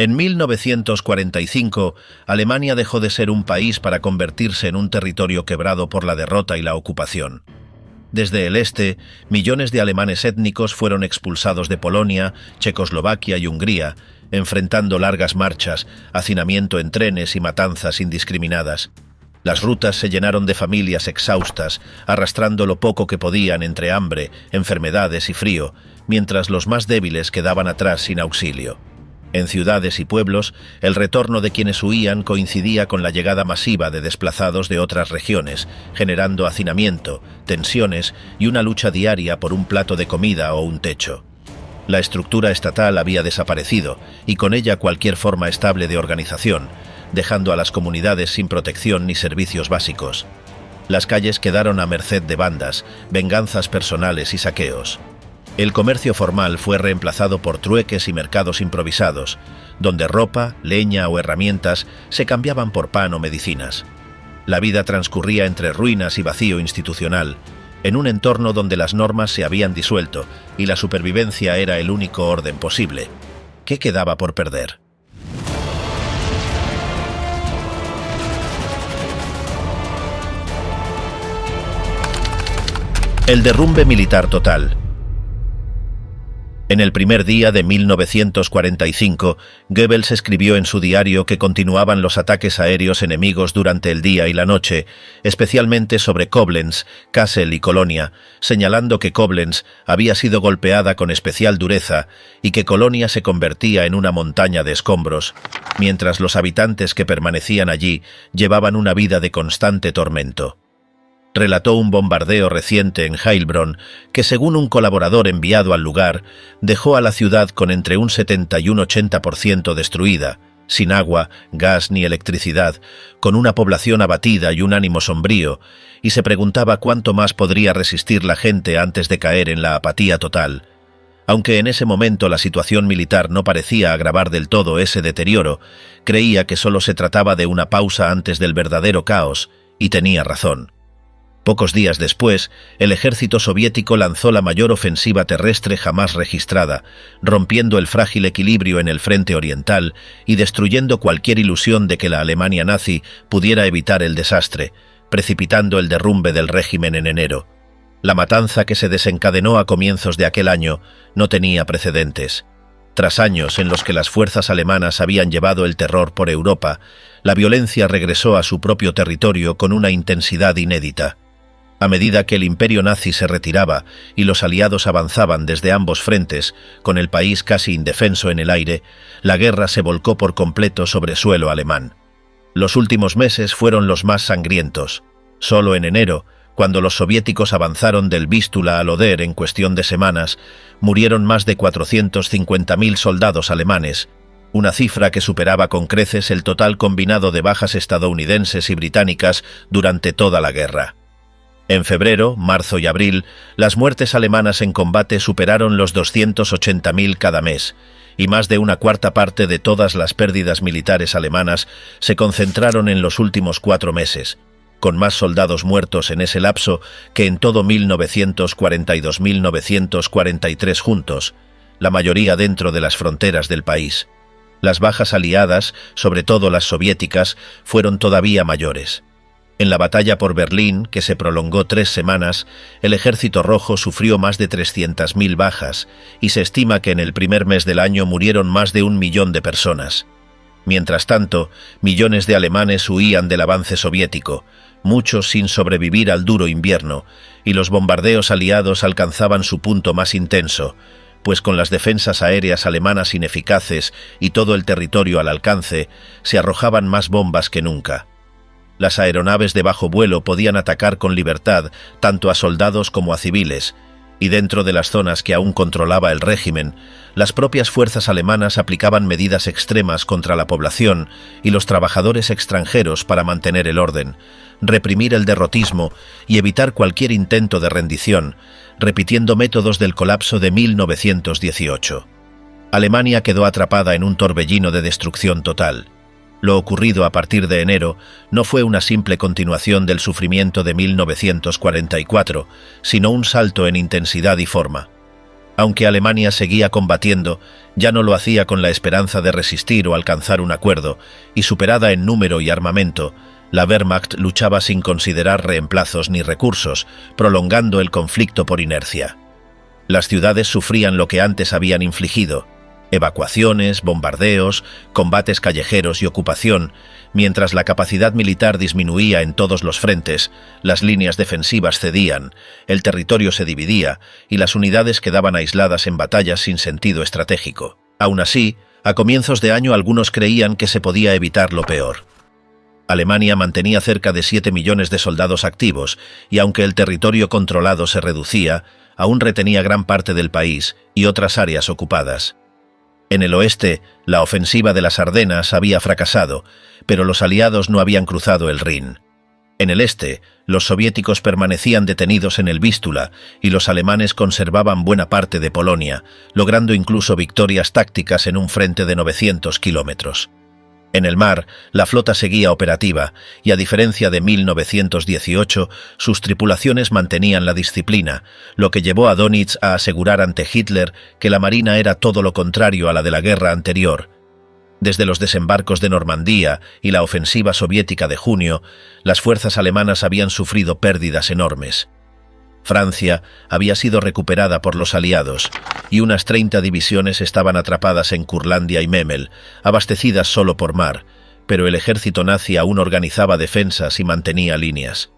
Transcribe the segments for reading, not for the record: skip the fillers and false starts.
En 1945, Alemania dejó de ser un país para convertirse en un territorio quebrado por la derrota y la ocupación. Desde el este, millones de alemanes étnicos fueron expulsados de Polonia, Checoslovaquia y Hungría, enfrentando largas marchas, hacinamiento en trenes y matanzas indiscriminadas. Las rutas se llenaron de familias exhaustas, arrastrando lo poco que podían entre hambre, enfermedades y frío, mientras los más débiles quedaban atrás sin auxilio. En ciudades y pueblos, el retorno de quienes huían coincidía con la llegada masiva de desplazados de otras regiones, generando hacinamiento, tensiones y una lucha diaria por un plato de comida o un techo. La estructura estatal había desaparecido, y con ella cualquier forma estable de organización, dejando a las comunidades sin protección ni servicios básicos. Las calles quedaron a merced de bandas, venganzas personales y saqueos. El comercio formal fue reemplazado por trueques y mercados improvisados, donde ropa, leña o herramientas se cambiaban por pan o medicinas. La vida transcurría entre ruinas y vacío institucional, en un entorno donde las normas se habían disuelto y la supervivencia era el único orden posible. ¿Qué quedaba por perder? El derrumbe militar total. En el primer día de 1945, Goebbels escribió en su diario que continuaban los ataques aéreos enemigos durante el día y la noche, especialmente sobre Koblenz, Kassel y Colonia, señalando que Koblenz había sido golpeada con especial dureza y que Colonia se convertía en una montaña de escombros, mientras los habitantes que permanecían allí llevaban una vida de constante tormento. Relató un bombardeo reciente en Heilbronn que, según un colaborador enviado al lugar, dejó a la ciudad con entre un 70 y un 80% destruida, sin agua, gas ni electricidad, con una población abatida y un ánimo sombrío, y se preguntaba cuánto más podría resistir la gente antes de caer en la apatía total. Aunque en ese momento la situación militar no parecía agravar del todo ese deterioro, creía que solo se trataba de una pausa antes del verdadero caos, y tenía razón. Pocos días después, el ejército soviético lanzó la mayor ofensiva terrestre jamás registrada, rompiendo el frágil equilibrio en el frente oriental y destruyendo cualquier ilusión de que la Alemania nazi pudiera evitar el desastre, precipitando el derrumbe del régimen en enero. La matanza que se desencadenó a comienzos de aquel año no tenía precedentes. Tras años en los que las fuerzas alemanas habían llevado el terror por Europa, la violencia regresó a su propio territorio con una intensidad inédita. A medida que el imperio nazi se retiraba y los aliados avanzaban desde ambos frentes, con el país casi indefenso en el aire, la guerra se volcó por completo sobre suelo alemán. Los últimos meses fueron los más sangrientos. Solo en enero, cuando los soviéticos avanzaron del Vístula al Oder en cuestión de semanas, murieron más de 450.000 soldados alemanes, una cifra que superaba con creces el total combinado de bajas estadounidenses y británicas durante toda la guerra. En febrero, marzo y abril, las muertes alemanas en combate superaron los 280.000 cada mes, y más de una cuarta parte de todas las pérdidas militares alemanas se concentraron en los últimos 4 meses, con más soldados muertos en ese lapso que en todo 1942.943 juntos, la mayoría dentro de las fronteras del país. Las bajas aliadas, sobre todo las soviéticas, fueron todavía mayores. En la batalla por Berlín, que se prolongó 3 semanas, el Ejército Rojo sufrió más de 300.000 bajas y se estima que en el primer mes del año murieron más de 1 millón de personas. Mientras tanto, millones de alemanes huían del avance soviético, muchos sin sobrevivir al duro invierno, y los bombardeos aliados alcanzaban su punto más intenso, pues con las defensas aéreas alemanas ineficaces y todo el territorio al alcance, se arrojaban más bombas que nunca. Las aeronaves de bajo vuelo podían atacar con libertad tanto a soldados como a civiles, y dentro de las zonas que aún controlaba el régimen, las propias fuerzas alemanas aplicaban medidas extremas contra la población y los trabajadores extranjeros para mantener el orden, reprimir el derrotismo y evitar cualquier intento de rendición, repitiendo métodos del colapso de 1918. Alemania quedó atrapada en un torbellino de destrucción total. Lo ocurrido a partir de enero no fue una simple continuación del sufrimiento de 1944, sino un salto en intensidad y forma. Aunque Alemania seguía combatiendo, ya no lo hacía con la esperanza de resistir o alcanzar un acuerdo, y superada en número y armamento, la Wehrmacht luchaba sin considerar reemplazos ni recursos, prolongando el conflicto por inercia. Las ciudades sufrían lo que antes habían infligido: evacuaciones, bombardeos, combates callejeros y ocupación. Mientras la capacidad militar disminuía en todos los frentes, las líneas defensivas cedían, el territorio se dividía y las unidades quedaban aisladas en batallas sin sentido estratégico. Aún así, a comienzos de año algunos creían que se podía evitar lo peor. Alemania mantenía cerca de 7 millones de soldados activos y aunque el territorio controlado se reducía, aún retenía gran parte del país y otras áreas ocupadas. En el oeste, la ofensiva de las Ardenas había fracasado, pero los aliados no habían cruzado el Rin. En el este, los soviéticos permanecían detenidos en el Vístula y los alemanes conservaban buena parte de Polonia, logrando incluso victorias tácticas en un frente de 900 kilómetros. En el mar, la flota seguía operativa y, a diferencia de 1918, sus tripulaciones mantenían la disciplina, lo que llevó a Dönitz a asegurar ante Hitler que la marina era todo lo contrario a la de la guerra anterior. Desde los desembarcos de Normandía y la ofensiva soviética de junio, las fuerzas alemanas habían sufrido pérdidas enormes. Francia había sido recuperada por los aliados y unas 30 divisiones estaban atrapadas en Curlandia y Memel, abastecidas solo por mar, pero el ejército nazi aún organizaba defensas y mantenía líneas.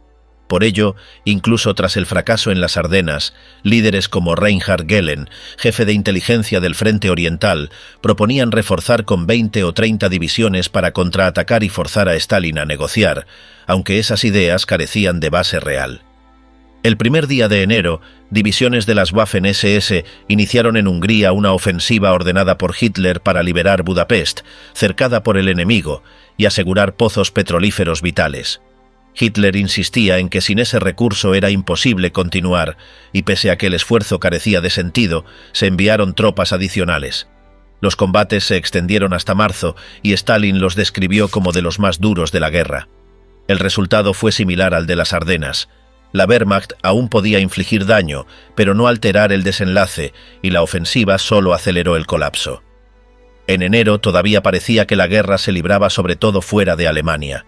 Por ello, incluso tras el fracaso en las Ardenas, líderes como Reinhard Gehlen, jefe de inteligencia del Frente Oriental, proponían reforzar con 20 o 30 divisiones para contraatacar y forzar a Stalin a negociar, aunque esas ideas carecían de base real. El primer día de enero, divisiones de las Waffen-SS iniciaron en Hungría una ofensiva ordenada por Hitler para liberar Budapest, cercada por el enemigo, y asegurar pozos petrolíferos vitales. Hitler insistía en que sin ese recurso era imposible continuar, y pese a que el esfuerzo carecía de sentido, se enviaron tropas adicionales. Los combates se extendieron hasta marzo, y Stalin los describió como de los más duros de la guerra. El resultado fue similar al de las Ardenas. La Wehrmacht aún podía infligir daño, pero no alterar el desenlace, y la ofensiva solo aceleró el colapso. En enero todavía parecía que la guerra se libraba sobre todo fuera de Alemania.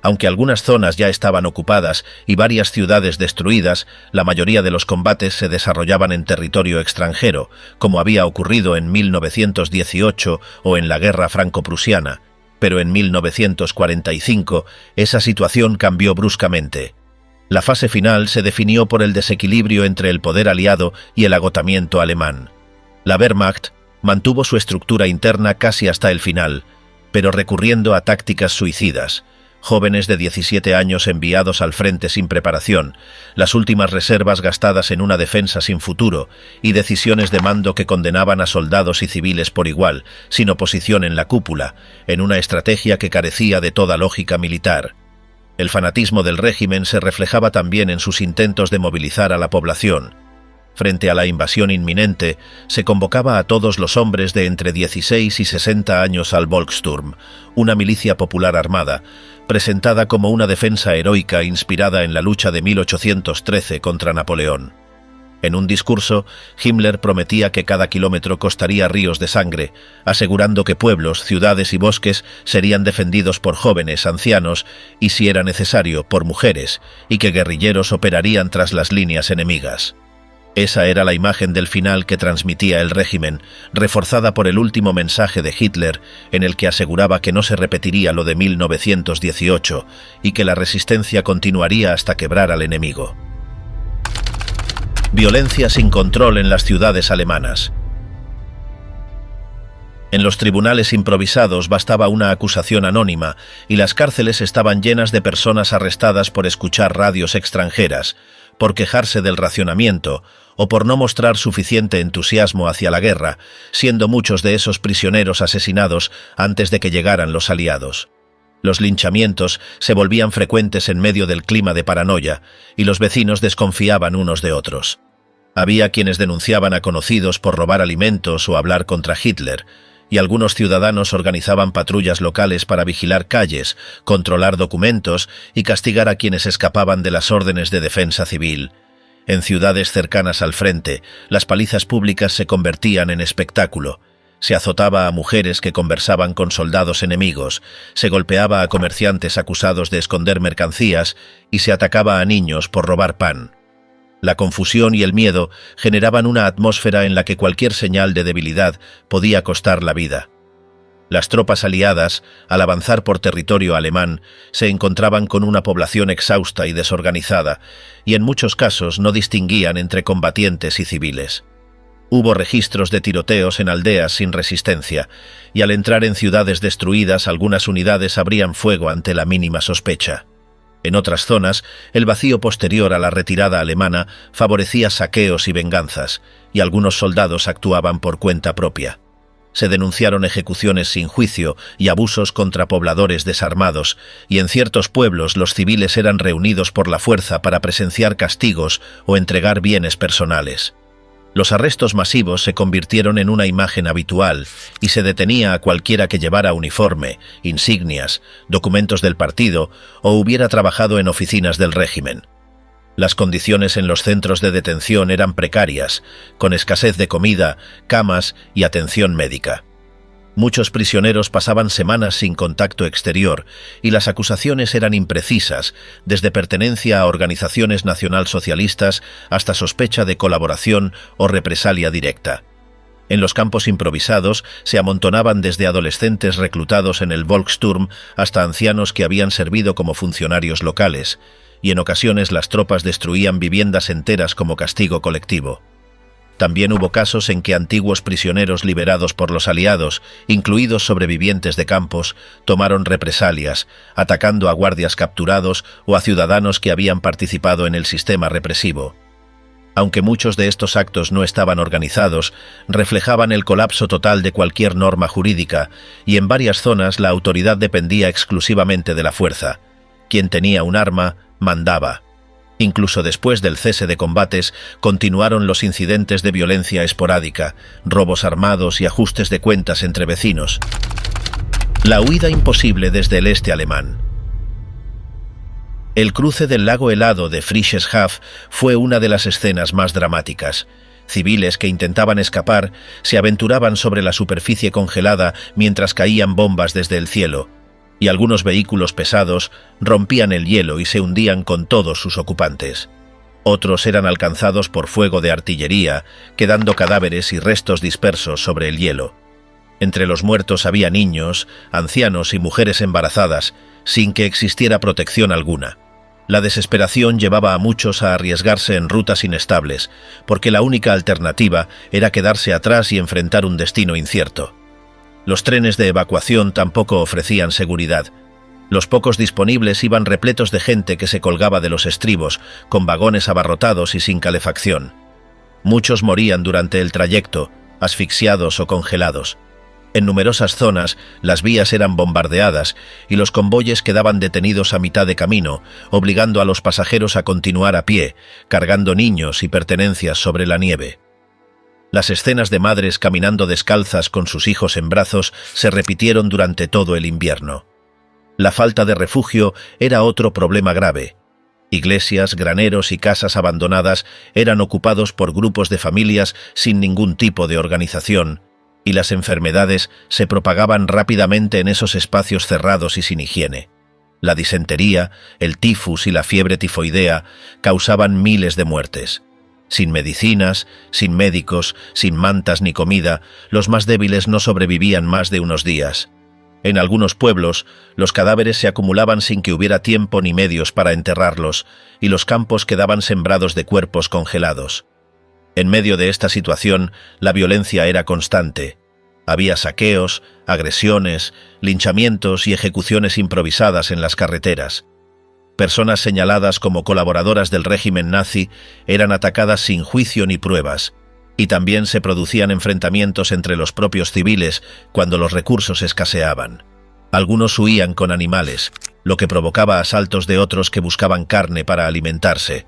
Aunque algunas zonas ya estaban ocupadas y varias ciudades destruidas, la mayoría de los combates se desarrollaban en territorio extranjero, como había ocurrido en 1918 o en la Guerra Franco-Prusiana, pero en 1945 esa situación cambió bruscamente. La fase final se definió por el desequilibrio entre el poder aliado y el agotamiento alemán. La Wehrmacht mantuvo su estructura interna casi hasta el final, pero recurriendo a tácticas suicidas. Jóvenes de 17 años enviados al frente sin preparación, las últimas reservas gastadas en una defensa sin futuro y decisiones de mando que condenaban a soldados y civiles por igual, sin oposición en la cúpula, en una estrategia que carecía de toda lógica militar. El fanatismo del régimen se reflejaba también en sus intentos de movilizar a la población. Frente a la invasión inminente, se convocaba a todos los hombres de entre 16 y 60 años al Volkssturm, una milicia popular armada, presentada como una defensa heroica inspirada en la lucha de 1813 contra Napoleón. En un discurso, Himmler prometía que cada kilómetro costaría ríos de sangre, asegurando que pueblos, ciudades y bosques serían defendidos por jóvenes, ancianos y, si era necesario, por mujeres, y que guerrilleros operarían tras las líneas enemigas. Esa era la imagen del final que transmitía el régimen, reforzada por el último mensaje de Hitler, en el que aseguraba que no se repetiría lo de 1918 y que la resistencia continuaría hasta quebrar al enemigo. Violencia sin control en las ciudades alemanas. En los tribunales improvisados bastaba una acusación anónima y las cárceles estaban llenas de personas arrestadas por escuchar radios extranjeras, por quejarse del racionamiento o por no mostrar suficiente entusiasmo hacia la guerra, siendo muchos de esos prisioneros asesinados antes de que llegaran los aliados. Los linchamientos se volvían frecuentes en medio del clima de paranoia y los vecinos desconfiaban unos de otros. Había quienes denunciaban a conocidos por robar alimentos o hablar contra Hitler, y algunos ciudadanos organizaban patrullas locales para vigilar calles, controlar documentos y castigar a quienes escapaban de las órdenes de defensa civil. En ciudades cercanas al frente, las palizas públicas se convertían en espectáculo. Se azotaba a mujeres que conversaban con soldados enemigos, se golpeaba a comerciantes acusados de esconder mercancías y se atacaba a niños por robar pan. La confusión y el miedo generaban una atmósfera en la que cualquier señal de debilidad podía costar la vida. Las tropas aliadas, al avanzar por territorio alemán, se encontraban con una población exhausta y desorganizada, y en muchos casos no distinguían entre combatientes y civiles. Hubo registros de tiroteos en aldeas sin resistencia, y al entrar en ciudades destruidas algunas unidades abrían fuego ante la mínima sospecha. En otras zonas, el vacío posterior a la retirada alemana favorecía saqueos y venganzas, y algunos soldados actuaban por cuenta propia. Se denunciaron ejecuciones sin juicio y abusos contra pobladores desarmados, y en ciertos pueblos los civiles eran reunidos por la fuerza para presenciar castigos o entregar bienes personales. Los arrestos masivos se convirtieron en una imagen habitual y se detenía a cualquiera que llevara uniforme, insignias, documentos del partido o hubiera trabajado en oficinas del régimen. Las condiciones en los centros de detención eran precarias, con escasez de comida, camas y atención médica. Muchos prisioneros pasaban semanas sin contacto exterior y las acusaciones eran imprecisas, desde pertenencia a organizaciones nacionalsocialistas hasta sospecha de colaboración o represalia directa. En los campos improvisados se amontonaban desde adolescentes reclutados en el Volkssturm hasta ancianos que habían servido como funcionarios locales, y en ocasiones las tropas destruían viviendas enteras como castigo colectivo. También hubo casos en que antiguos prisioneros liberados por los aliados, incluidos sobrevivientes de campos, tomaron represalias, atacando a guardias capturados o a ciudadanos que habían participado en el sistema represivo. Aunque muchos de estos actos no estaban organizados, reflejaban el colapso total de cualquier norma jurídica, y en varias zonas la autoridad dependía exclusivamente de la fuerza. Quien tenía un arma, mandaba. Incluso después del cese de combates, continuaron los incidentes de violencia esporádica, robos armados y ajustes de cuentas entre vecinos. La huida imposible desde el este alemán. El cruce del lago helado de Friedrichshafen fue una de las escenas más dramáticas. Civiles que intentaban escapar se aventuraban sobre la superficie congelada mientras caían bombas desde el cielo, y algunos vehículos pesados rompían el hielo y se hundían con todos sus ocupantes. Otros eran alcanzados por fuego de artillería, quedando cadáveres y restos dispersos sobre el hielo. Entre los muertos había niños, ancianos y mujeres embarazadas, sin que existiera protección alguna. La desesperación llevaba a muchos a arriesgarse en rutas inestables, porque la única alternativa era quedarse atrás y enfrentar un destino incierto. Los trenes de evacuación tampoco ofrecían seguridad. Los pocos disponibles iban repletos de gente que se colgaba de los estribos, con vagones abarrotados y sin calefacción. Muchos morían durante el trayecto, asfixiados o congelados. En numerosas zonas, las vías eran bombardeadas y los convoyes quedaban detenidos a mitad de camino, obligando a los pasajeros a continuar a pie, cargando niños y pertenencias sobre la nieve. Las escenas de madres caminando descalzas con sus hijos en brazos se repitieron durante todo el invierno. La falta de refugio era otro problema grave. Iglesias, graneros y casas abandonadas eran ocupados por grupos de familias sin ningún tipo de organización, y las enfermedades se propagaban rápidamente en esos espacios cerrados y sin higiene. La disentería, el tifus y la fiebre tifoidea causaban miles de muertes. Sin medicinas, sin médicos, sin mantas ni comida, los más débiles no sobrevivían más de unos días. En algunos pueblos, los cadáveres se acumulaban sin que hubiera tiempo ni medios para enterrarlos, y los campos quedaban sembrados de cuerpos congelados. En medio de esta situación, la violencia era constante. Había saqueos, agresiones, linchamientos y ejecuciones improvisadas en las carreteras. Personas señaladas como colaboradoras del régimen nazi eran atacadas sin juicio ni pruebas, y también se producían enfrentamientos entre los propios civiles cuando los recursos escaseaban. Algunos huían con animales, lo que provocaba asaltos de otros que buscaban carne para alimentarse.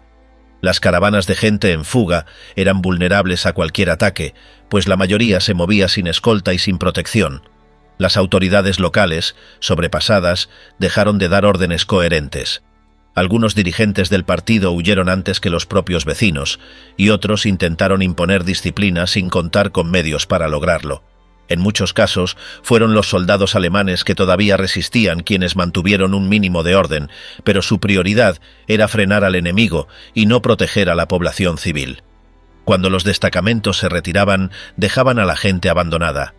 Las caravanas de gente en fuga eran vulnerables a cualquier ataque, pues la mayoría se movía sin escolta y sin protección. Las autoridades locales, sobrepasadas, dejaron de dar órdenes coherentes. Algunos dirigentes del partido huyeron antes que los propios vecinos, y otros intentaron imponer disciplina sin contar con medios para lograrlo. En muchos casos, fueron los soldados alemanes que todavía resistían quienes mantuvieron un mínimo de orden, pero su prioridad era frenar al enemigo y no proteger a la población civil. Cuando los destacamentos se retiraban, dejaban a la gente abandonada.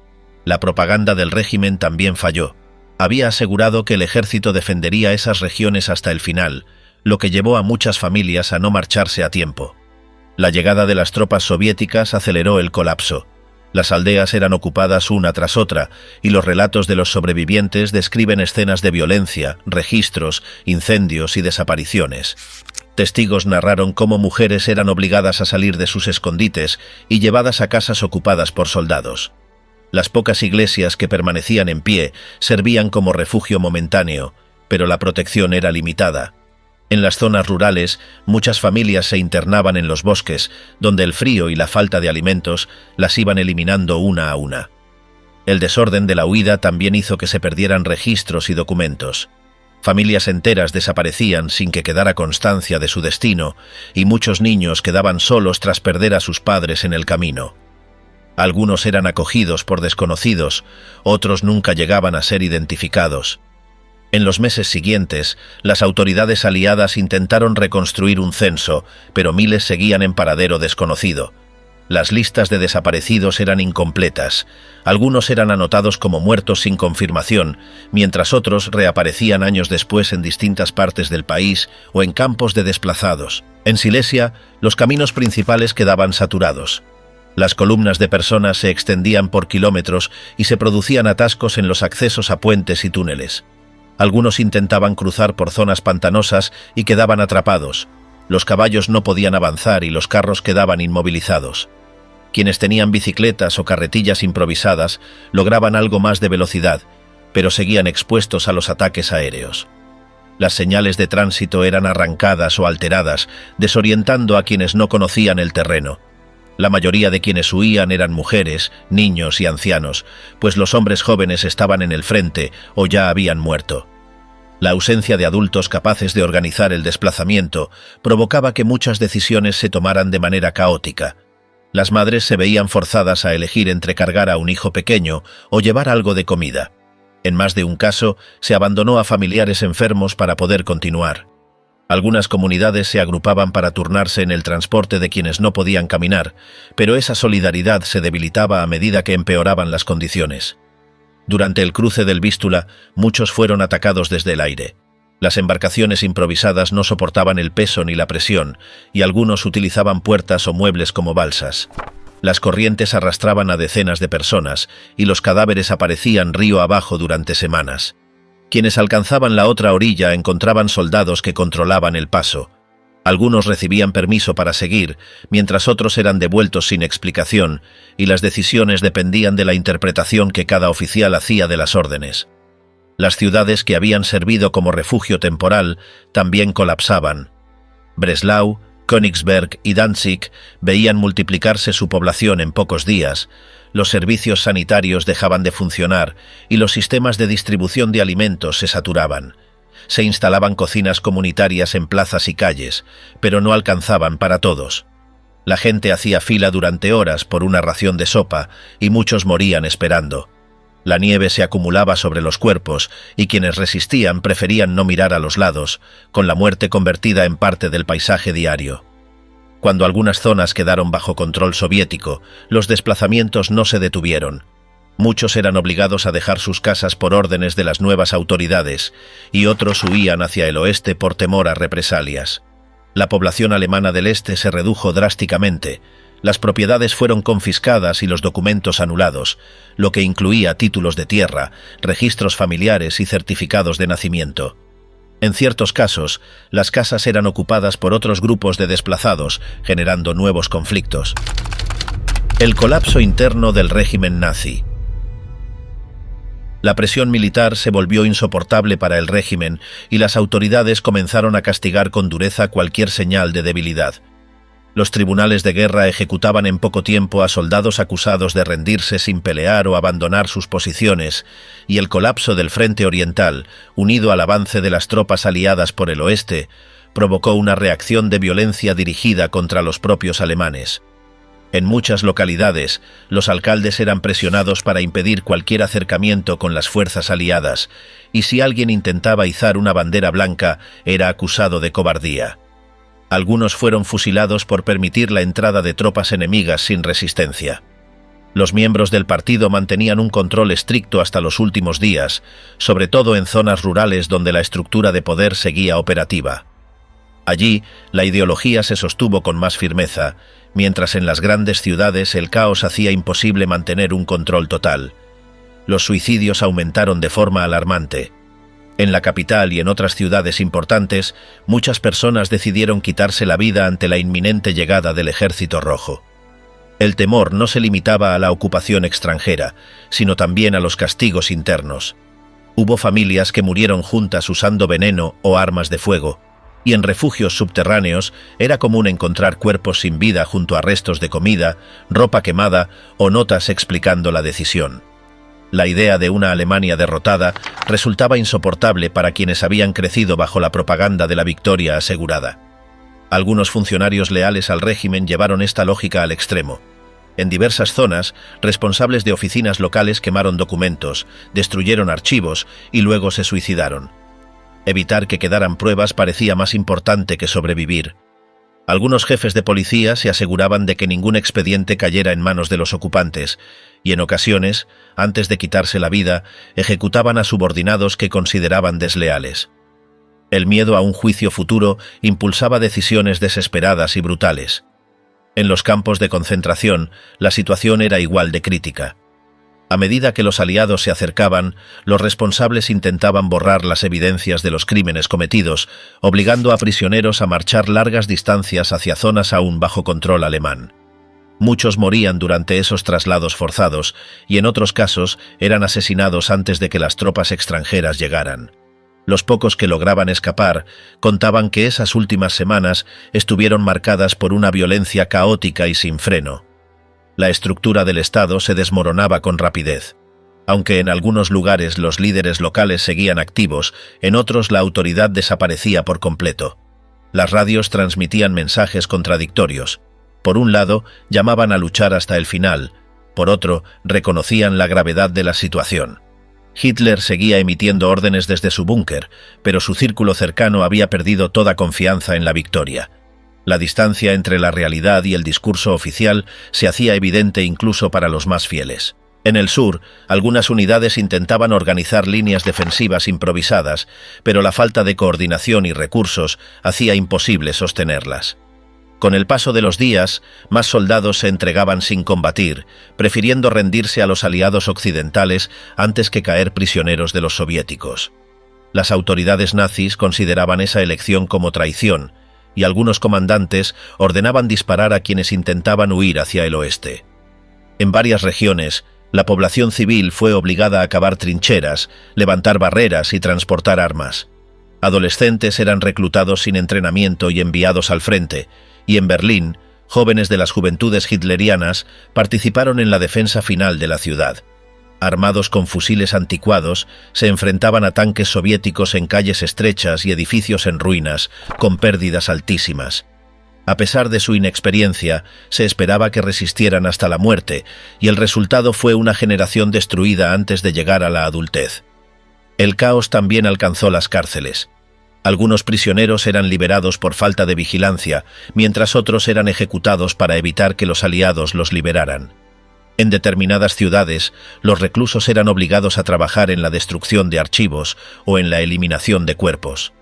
La propaganda del régimen también falló. Había asegurado que el ejército defendería esas regiones hasta el final, lo que llevó a muchas familias a no marcharse a tiempo. La llegada de las tropas soviéticas aceleró el colapso. Las aldeas eran ocupadas una tras otra, y los relatos de los sobrevivientes describen escenas de violencia, registros, incendios y desapariciones. Testigos narraron cómo mujeres eran obligadas a salir de sus escondites y llevadas a casas ocupadas por soldados. Las pocas iglesias que permanecían en pie servían como refugio momentáneo, pero la protección era limitada. En las zonas rurales, muchas familias se internaban en los bosques, donde el frío y la falta de alimentos las iban eliminando una a una. El desorden de la huida también hizo que se perdieran registros y documentos. Familias enteras desaparecían sin que quedara constancia de su destino, y muchos niños quedaban solos tras perder a sus padres en el camino. Algunos eran acogidos por desconocidos, otros nunca llegaban a ser identificados. En los meses siguientes, las autoridades aliadas intentaron reconstruir un censo, pero miles seguían en paradero desconocido. Las listas de desaparecidos eran incompletas. Algunos eran anotados como muertos sin confirmación, mientras otros reaparecían años después en distintas partes del país o en campos de desplazados. En Silesia, los caminos principales quedaban saturados. Las columnas de personas se extendían por kilómetros y se producían atascos en los accesos a puentes y túneles. Algunos intentaban cruzar por zonas pantanosas y quedaban atrapados. Los caballos no podían avanzar y los carros quedaban inmovilizados. Quienes tenían bicicletas o carretillas improvisadas lograban algo más de velocidad, pero seguían expuestos a los ataques aéreos. Las señales de tránsito eran arrancadas o alteradas, desorientando a quienes no conocían el terreno. La mayoría de quienes huían eran mujeres, niños y ancianos, pues los hombres jóvenes estaban en el frente o ya habían muerto. La ausencia de adultos capaces de organizar el desplazamiento provocaba que muchas decisiones se tomaran de manera caótica. Las madres se veían forzadas a elegir entre cargar a un hijo pequeño o llevar algo de comida. En más de un caso, se abandonó a familiares enfermos para poder continuar. Algunas comunidades se agrupaban para turnarse en el transporte de quienes no podían caminar, pero esa solidaridad se debilitaba a medida que empeoraban las condiciones. Durante el cruce del Vístula, muchos fueron atacados desde el aire. Las embarcaciones improvisadas no soportaban el peso ni la presión, y algunos utilizaban puertas o muebles como balsas. Las corrientes arrastraban a decenas de personas, y los cadáveres aparecían río abajo durante semanas. Quienes alcanzaban la otra orilla encontraban soldados que controlaban el paso. Algunos recibían permiso para seguir, mientras otros eran devueltos sin explicación, y las decisiones dependían de la interpretación que cada oficial hacía de las órdenes. Las ciudades que habían servido como refugio temporal también colapsaban. Breslau, Königsberg y Danzig veían multiplicarse su población en pocos días. Los servicios sanitarios dejaban de funcionar y los sistemas de distribución de alimentos se saturaban. Se instalaban cocinas comunitarias en plazas y calles, pero no alcanzaban para todos. La gente hacía fila durante horas por una ración de sopa y muchos morían esperando. La nieve se acumulaba sobre los cuerpos y quienes resistían preferían no mirar a los lados, con la muerte convertida en parte del paisaje diario. Cuando algunas zonas quedaron bajo control soviético, los desplazamientos no se detuvieron. Muchos eran obligados a dejar sus casas por órdenes de las nuevas autoridades, y otros huían hacia el oeste por temor a represalias. La población alemana del este se redujo drásticamente. Las propiedades fueron confiscadas y los documentos anulados, lo que incluía títulos de tierra, registros familiares y certificados de nacimiento. En ciertos casos, las casas eran ocupadas por otros grupos de desplazados, generando nuevos conflictos. El colapso interno del régimen nazi. La presión militar se volvió insoportable para el régimen y las autoridades comenzaron a castigar con dureza cualquier señal de debilidad. Los tribunales de guerra ejecutaban en poco tiempo a soldados acusados de rendirse sin pelear o abandonar sus posiciones, y el colapso del frente oriental, unido al avance de las tropas aliadas por el oeste, provocó una reacción de violencia dirigida contra los propios alemanes. En muchas localidades, los alcaldes eran presionados para impedir cualquier acercamiento con las fuerzas aliadas, y si alguien intentaba izar una bandera blanca, era acusado de cobardía. Algunos fueron fusilados por permitir la entrada de tropas enemigas sin resistencia. Los miembros del partido mantenían un control estricto hasta los últimos días, sobre todo en zonas rurales donde la estructura de poder seguía operativa. Allí, la ideología se sostuvo con más firmeza, mientras en las grandes ciudades el caos hacía imposible mantener un control total. Los suicidios aumentaron de forma alarmante. En la capital y en otras ciudades importantes, muchas personas decidieron quitarse la vida ante la inminente llegada del Ejército Rojo. El temor no se limitaba a la ocupación extranjera, sino también a los castigos internos. Hubo familias que murieron juntas usando veneno o armas de fuego, y en refugios subterráneos era común encontrar cuerpos sin vida junto a restos de comida, ropa quemada o notas explicando la decisión. La idea de una Alemania derrotada resultaba insoportable para quienes habían crecido bajo la propaganda de la victoria asegurada. Algunos funcionarios leales al régimen llevaron esta lógica al extremo. En diversas zonas, responsables de oficinas locales quemaron documentos, destruyeron archivos y luego se suicidaron. Evitar que quedaran pruebas parecía más importante que sobrevivir. Algunos jefes de policía se aseguraban de que ningún expediente cayera en manos de los ocupantes, y en ocasiones, antes de quitarse la vida, ejecutaban a subordinados que consideraban desleales. El miedo a un juicio futuro impulsaba decisiones desesperadas y brutales. En los campos de concentración, la situación era igual de crítica. A medida que los aliados se acercaban, los responsables intentaban borrar las evidencias de los crímenes cometidos, obligando a prisioneros a marchar largas distancias hacia zonas aún bajo control alemán. Muchos morían durante esos traslados forzados, y en otros casos eran asesinados antes de que las tropas extranjeras llegaran. Los pocos que lograban escapar contaban que esas últimas semanas estuvieron marcadas por una violencia caótica y sin freno. La estructura del Estado se desmoronaba con rapidez. Aunque en algunos lugares los líderes locales seguían activos, en otros la autoridad desaparecía por completo. Las radios transmitían mensajes contradictorios. Por un lado, llamaban a luchar hasta el final. Por otro, reconocían la gravedad de la situación. Hitler seguía emitiendo órdenes desde su búnker, pero su círculo cercano había perdido toda confianza en la victoria. La distancia entre la realidad y el discurso oficial se hacía evidente incluso para los más fieles. En el sur, algunas unidades intentaban organizar líneas defensivas improvisadas, pero la falta de coordinación y recursos hacía imposible sostenerlas. Con el paso de los días, más soldados se entregaban sin combatir, prefiriendo rendirse a los aliados occidentales antes que caer prisioneros de los soviéticos. Las autoridades nazis consideraban esa elección como traición, y algunos comandantes ordenaban disparar a quienes intentaban huir hacia el oeste. En varias regiones, la población civil fue obligada a cavar trincheras, levantar barreras y transportar armas. Adolescentes eran reclutados sin entrenamiento y enviados al frente, y en Berlín, jóvenes de las juventudes hitlerianas participaron en la defensa final de la ciudad. Armados con fusiles anticuados, se enfrentaban a tanques soviéticos en calles estrechas y edificios en ruinas, con pérdidas altísimas. A pesar de su inexperiencia, se esperaba que resistieran hasta la muerte, y el resultado fue una generación destruida antes de llegar a la adultez. El caos también alcanzó las cárceles. Algunos prisioneros eran liberados por falta de vigilancia, mientras otros eran ejecutados para evitar que los aliados los liberaran. En determinadas ciudades, los reclusos eran obligados a trabajar en la destrucción de archivos o en la eliminación de cuerpos.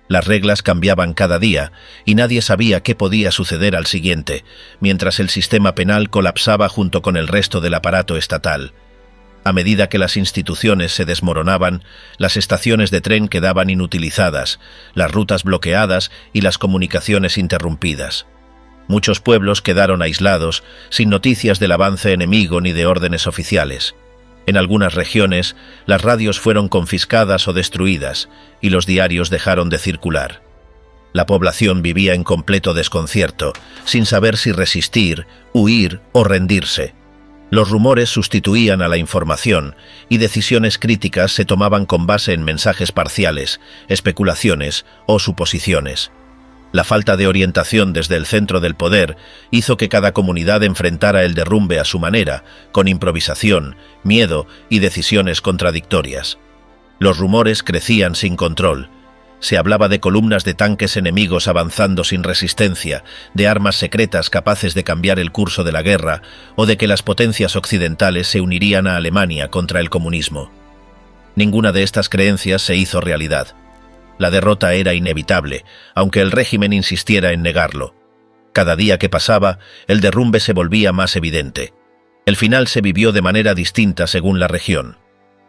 Las reglas cambiaban cada día y nadie sabía qué podía suceder al siguiente, mientras el sistema penal colapsaba junto con el resto del aparato estatal. A medida que las instituciones se desmoronaban, las estaciones de tren quedaban inutilizadas, las rutas bloqueadas y las comunicaciones interrumpidas. Muchos pueblos quedaron aislados, sin noticias del avance enemigo ni de órdenes oficiales. En algunas regiones, las radios fueron confiscadas o destruidas, y los diarios dejaron de circular. La población vivía en completo desconcierto, sin saber si resistir, huir o rendirse. Los rumores sustituían a la información y decisiones críticas se tomaban con base en mensajes parciales, especulaciones o suposiciones. La falta de orientación desde el centro del poder hizo que cada comunidad enfrentara el derrumbe a su manera, con improvisación, miedo y decisiones contradictorias. Los rumores crecían sin control. Se hablaba de columnas de tanques enemigos avanzando sin resistencia, de armas secretas capaces de cambiar el curso de la guerra, o de que las potencias occidentales se unirían a Alemania contra el comunismo. Ninguna de estas creencias se hizo realidad. La derrota era inevitable, aunque el régimen insistiera en negarlo. Cada día que pasaba, el derrumbe se volvía más evidente. El final se vivió de manera distinta según la región.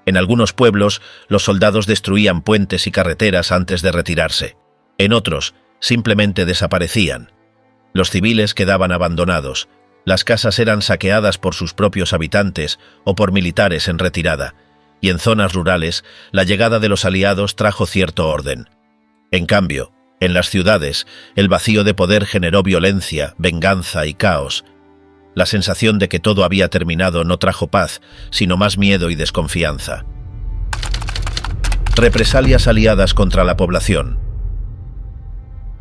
En algunos pueblos, los soldados destruían puentes y carreteras antes de retirarse. En otros, simplemente desaparecían. Los civiles quedaban abandonados. Las casas eran saqueadas por sus propios habitantes o por militares en retirada. Y en zonas rurales, la llegada de los aliados trajo cierto orden. En cambio, en las ciudades, el vacío de poder generó violencia, venganza y caos. La sensación de que todo había terminado no trajo paz, sino más miedo y desconfianza. Represalias aliadas contra la población.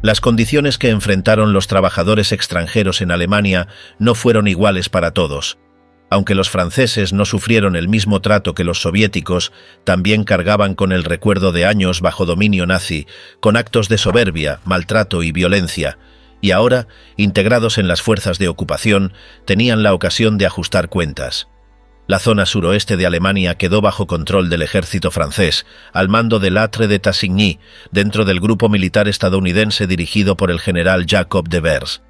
Las condiciones que enfrentaron los trabajadores extranjeros en Alemania no fueron iguales para todos. Aunque los franceses no sufrieron el mismo trato que los soviéticos, también cargaban con el recuerdo de años bajo dominio nazi, con actos de soberbia, maltrato y violencia, y ahora, integrados en las fuerzas de ocupación, tenían la ocasión de ajustar cuentas. La zona suroeste de Alemania quedó bajo control del ejército francés, al mando del Atre de Tassigny, dentro del grupo militar estadounidense dirigido por el general Jacob Devers.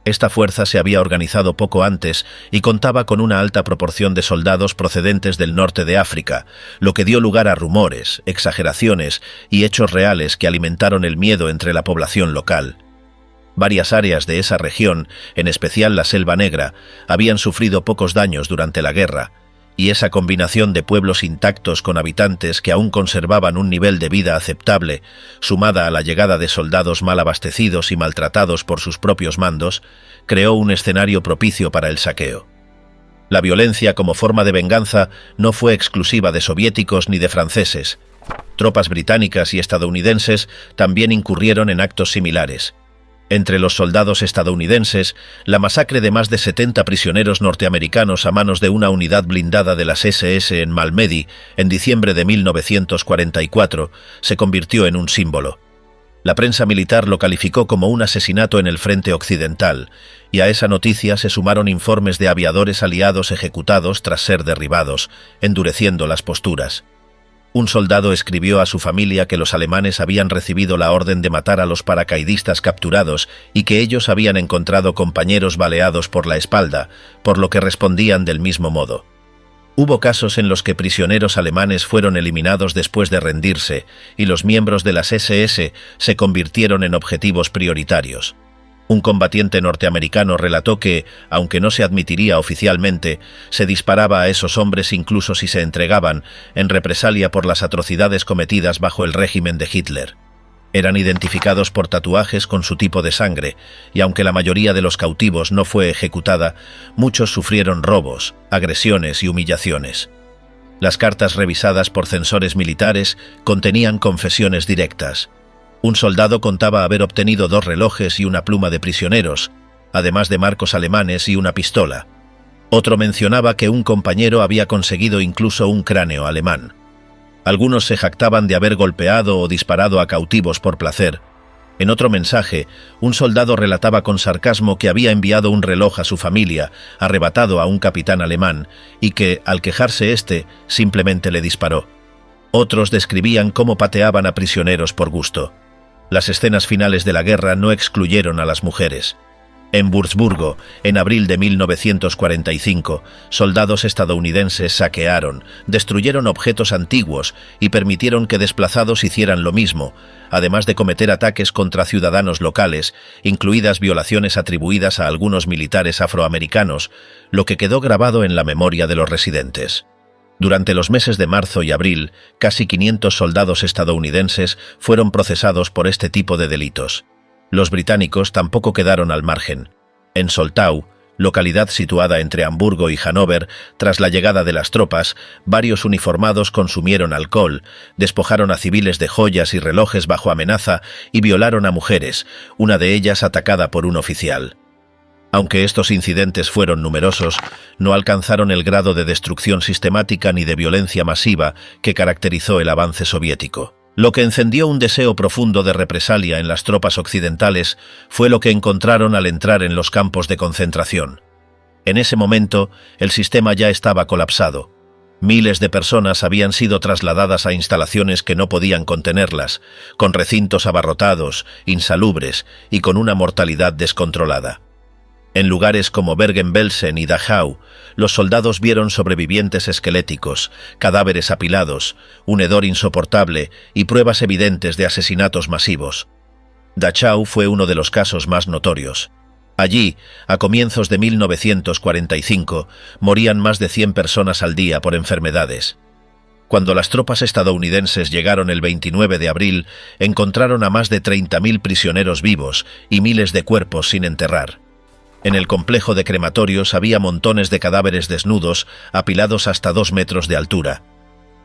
Esta fuerza se había organizado poco antes y contaba con una alta proporción de soldados procedentes del norte de África, lo que dio lugar a rumores, exageraciones y hechos reales que alimentaron el miedo entre la población local. Varias áreas de esa región, en especial la Selva Negra, habían sufrido pocos daños durante la guerra, y esa combinación de pueblos intactos con habitantes que aún conservaban un nivel de vida aceptable, sumada a la llegada de soldados mal abastecidos y maltratados por sus propios mandos, creó un escenario propicio para el saqueo. La violencia como forma de venganza no fue exclusiva de soviéticos ni de franceses. Tropas británicas y estadounidenses también incurrieron en actos similares. Entre los soldados estadounidenses, la masacre de más de 70 prisioneros norteamericanos a manos de una unidad blindada de las SS en Malmedy en diciembre de 1944 se convirtió en un símbolo. La prensa militar lo calificó como un asesinato en el frente occidental, y a esa noticia se sumaron informes de aviadores aliados ejecutados tras ser derribados, endureciendo las posturas. Un soldado escribió a su familia que los alemanes habían recibido la orden de matar a los paracaidistas capturados y que ellos habían encontrado compañeros baleados por la espalda, por lo que respondían del mismo modo. Hubo casos en los que prisioneros alemanes fueron eliminados después de rendirse y los miembros de las SS se convirtieron en objetivos prioritarios. Un combatiente norteamericano relató que, aunque no se admitiría oficialmente, se disparaba a esos hombres incluso si se entregaban, en represalia por las atrocidades cometidas bajo el régimen de Hitler. Eran identificados por tatuajes con su tipo de sangre, y aunque la mayoría de los cautivos no fue ejecutada, muchos sufrieron robos, agresiones y humillaciones. Las cartas revisadas por censores militares contenían confesiones directas. Un soldado contaba haber obtenido 2 relojes y una pluma de prisioneros, además de marcos alemanes y una pistola. Otro mencionaba que un compañero había conseguido incluso un cráneo alemán. Algunos se jactaban de haber golpeado o disparado a cautivos por placer. En otro mensaje, un soldado relataba con sarcasmo que había enviado un reloj a su familia, arrebatado a un capitán alemán, y que, al quejarse éste, simplemente le disparó. Otros describían cómo pateaban a prisioneros por gusto. Las escenas finales de la guerra no excluyeron a las mujeres. En Wurzburgo, en abril de 1945, soldados estadounidenses saquearon, destruyeron objetos antiguos y permitieron que desplazados hicieran lo mismo, además de cometer ataques contra ciudadanos locales, incluidas violaciones atribuidas a algunos militares afroamericanos, lo que quedó grabado en la memoria de los residentes. Durante los meses de marzo y abril, casi 500 soldados estadounidenses fueron procesados por este tipo de delitos. Los británicos tampoco quedaron al margen. En Soltau, localidad situada entre Hamburgo y Hannover, tras la llegada de las tropas, varios uniformados consumieron alcohol, despojaron a civiles de joyas y relojes bajo amenaza y violaron a mujeres, una de ellas atacada por un oficial. Aunque estos incidentes fueron numerosos, no alcanzaron el grado de destrucción sistemática ni de violencia masiva que caracterizó el avance soviético. Lo que encendió un deseo profundo de represalia en las tropas occidentales fue lo que encontraron al entrar en los campos de concentración. En ese momento, el sistema ya estaba colapsado. Miles de personas habían sido trasladadas a instalaciones que no podían contenerlas, con recintos abarrotados, insalubres y con una mortalidad descontrolada. En lugares como Bergen-Belsen y Dachau, los soldados vieron sobrevivientes esqueléticos, cadáveres apilados, un hedor insoportable y pruebas evidentes de asesinatos masivos. Dachau fue uno de los casos más notorios. Allí, a comienzos de 1945, morían más de 100 personas al día por enfermedades. Cuando las tropas estadounidenses llegaron el 29 de abril, encontraron a más de 30.000 prisioneros vivos y miles de cuerpos sin enterrar. En el complejo de crematorios había montones de cadáveres desnudos, apilados hasta 2 metros de altura.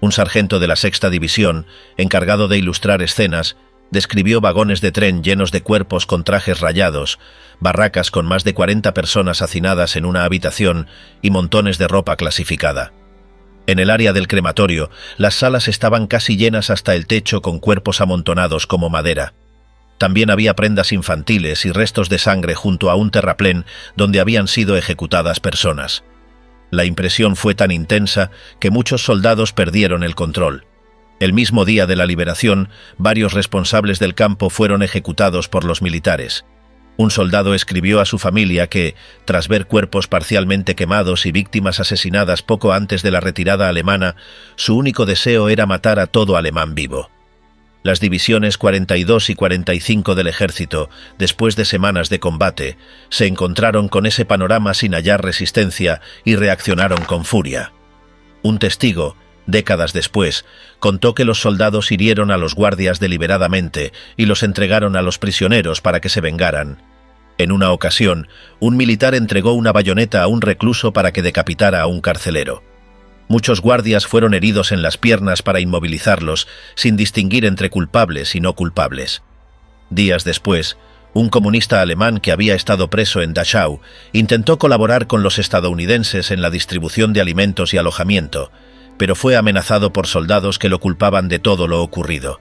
Un sargento de la Sexta División, encargado de ilustrar escenas, describió vagones de tren llenos de cuerpos con trajes rayados, barracas con más de 40 personas hacinadas en una habitación y montones de ropa clasificada. En el área del crematorio, las salas estaban casi llenas hasta el techo con cuerpos amontonados como madera. También había prendas infantiles y restos de sangre junto a un terraplén donde habían sido ejecutadas personas. La impresión fue tan intensa que muchos soldados perdieron el control. El mismo día de la liberación, varios responsables del campo fueron ejecutados por los militares. Un soldado escribió a su familia que, tras ver cuerpos parcialmente quemados y víctimas asesinadas poco antes de la retirada alemana, su único deseo era matar a todo alemán vivo. Las divisiones 42 y 45 del ejército, después de semanas de combate, se encontraron con ese panorama sin hallar resistencia y reaccionaron con furia. Un testigo, décadas después, contó que los soldados hirieron a los guardias deliberadamente y los entregaron a los prisioneros para que se vengaran. En una ocasión, un militar entregó una bayoneta a un recluso para que decapitara a un carcelero. Muchos guardias fueron heridos en las piernas para inmovilizarlos, sin distinguir entre culpables y no culpables. Días después, un comunista alemán que había estado preso en Dachau intentó colaborar con los estadounidenses en la distribución de alimentos y alojamiento, pero fue amenazado por soldados que lo culpaban de todo lo ocurrido.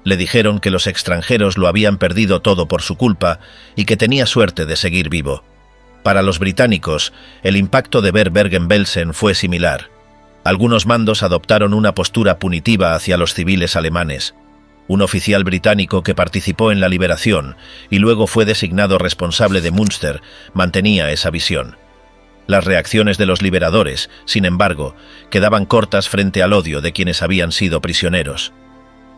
Le dijeron que los extranjeros lo habían perdido todo por su culpa y que tenía suerte de seguir vivo. Para los británicos, el impacto de ver Bergen-Belsen fue similar. Algunos mandos adoptaron una postura punitiva hacia los civiles alemanes. Un oficial británico que participó en la liberación y luego fue designado responsable de Münster mantenía esa visión. Las reacciones de los liberadores, sin embargo, quedaban cortas frente al odio de quienes habían sido prisioneros.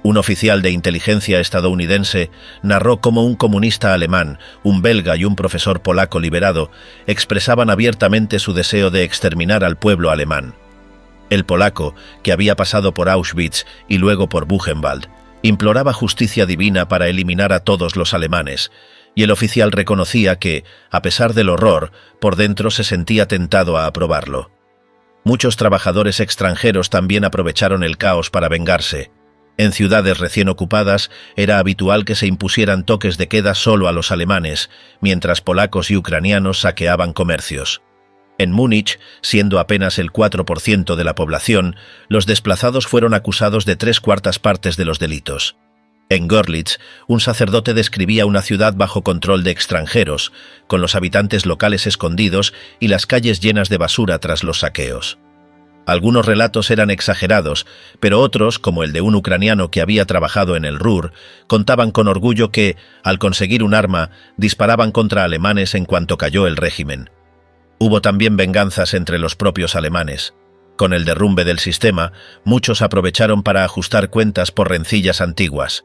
Un oficial de inteligencia estadounidense narró cómo un comunista alemán, un belga y un profesor polaco liberado expresaban abiertamente su deseo de exterminar al pueblo alemán. El polaco, que había pasado por Auschwitz y luego por Buchenwald, imploraba justicia divina para eliminar a todos los alemanes, y el oficial reconocía que, a pesar del horror, por dentro se sentía tentado a aprobarlo. Muchos trabajadores extranjeros también aprovecharon el caos para vengarse. En ciudades recién ocupadas era habitual que se impusieran toques de queda solo a los alemanes, mientras polacos y ucranianos saqueaban comercios. En Múnich, siendo apenas el 4% de la población, los desplazados fueron acusados de 3/4 partes de los delitos. En Görlitz, un sacerdote describía una ciudad bajo control de extranjeros, con los habitantes locales escondidos y las calles llenas de basura tras los saqueos. Algunos relatos eran exagerados, pero otros, como el de un ucraniano que había trabajado en el Ruhr, contaban con orgullo que, al conseguir un arma, disparaban contra alemanes en cuanto cayó el régimen. Hubo también venganzas entre los propios alemanes. Con el derrumbe del sistema, muchos aprovecharon para ajustar cuentas por rencillas antiguas.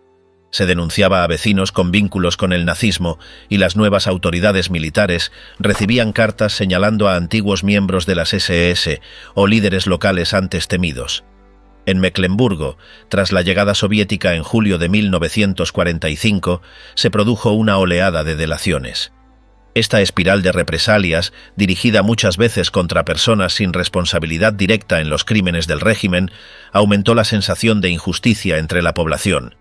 Se denunciaba a vecinos con vínculos con el nazismo y las nuevas autoridades militares recibían cartas señalando a antiguos miembros de las SS o líderes locales antes temidos. En Mecklemburgo, tras la llegada soviética en julio de 1945, se produjo una oleada de delaciones. Esta espiral de represalias, dirigida muchas veces contra personas sin responsabilidad directa en los crímenes del régimen, aumentó la sensación de injusticia entre la población.